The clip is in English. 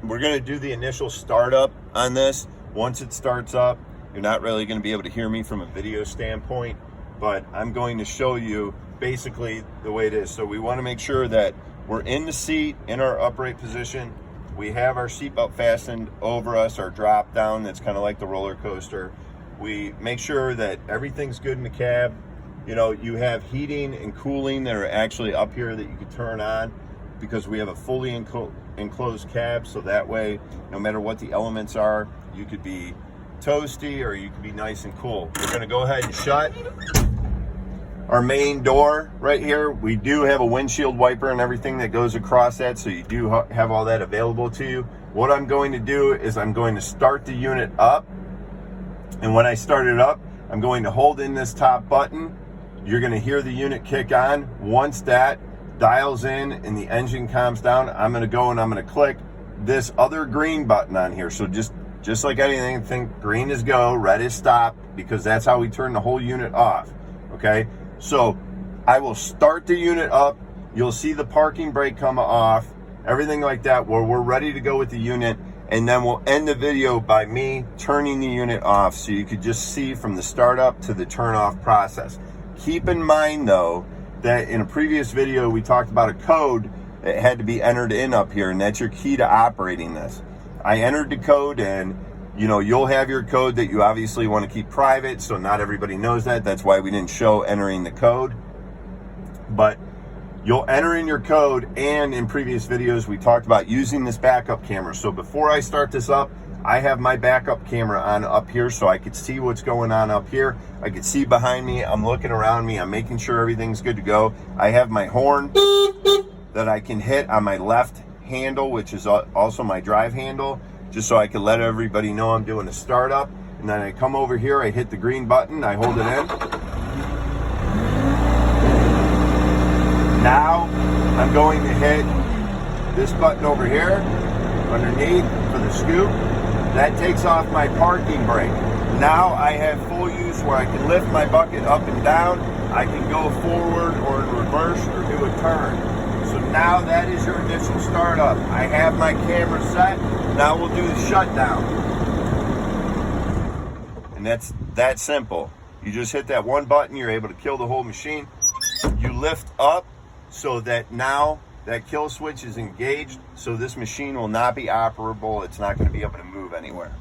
we're going to do the initial startup on this. Once it starts up, you're not really going to be able to hear me from a video standpoint, but I'm going to show you basically the way it is. So we want to make sure that we're in the seat in our upright position. We have our seatbelt fastened over us, our drop down that's kind of like the roller coaster. We make sure that everything's good in the cab. You know, you have heating and cooling that are actually up here that you can turn on, because we have a fully enclosed cab, so that way, no matter what the elements are, you could be toasty or you could be nice and cool. We're gonna go ahead and shut our main door right here. We do have a windshield wiper and everything that goes across that, so you do have all that available to you. What I'm going to do is I'm going to start the unit up, and when I start it up, I'm going to hold in this top button. You're gonna hear the unit kick on. Once that dials in and the engine calms down, I'm going to go and I'm going to click this other green button on here. So just like anything, think green is go, red is stop, because that's how we turn the whole unit off. Okay, so I will start the unit up. You'll see the parking brake come off, everything like that, where we're ready to go with the unit, and then we'll end the video by me turning the unit off, so you could just see from the startup to the turn off process. Keep in mind though that in a previous video we talked about a code that had to be entered in up here, and that's your key to operating this. I entered the code in. You know, you'll have your code that you obviously want to keep private, so not everybody knows that. That's why we didn't show entering the code, but you'll enter in your code. And in previous videos we talked about using this backup camera. So before I start this up, I have my backup camera on up here so I could see what's going on up here. I could see behind me. I'm looking around me. I'm making sure everything's good to go. I have my horn that I can hit on my left handle, which is also my drive handle, just so I can let everybody know I'm doing a startup. And then I come over here, I hit the green button, I hold it in. Now I'm going to hit this button over here underneath for the scoop. That takes off my parking brake. Now I have full use where I can lift my bucket up and down. I can go forward or in reverse or do a turn. So now that is your initial startup. I have my camera set. Now we'll do the shutdown. And that's that simple. You just hit that one button, you're able to kill the whole machine. You lift up so that now that kill switch is engaged, so this machine will not be operable. It's not going to be able to move anywhere.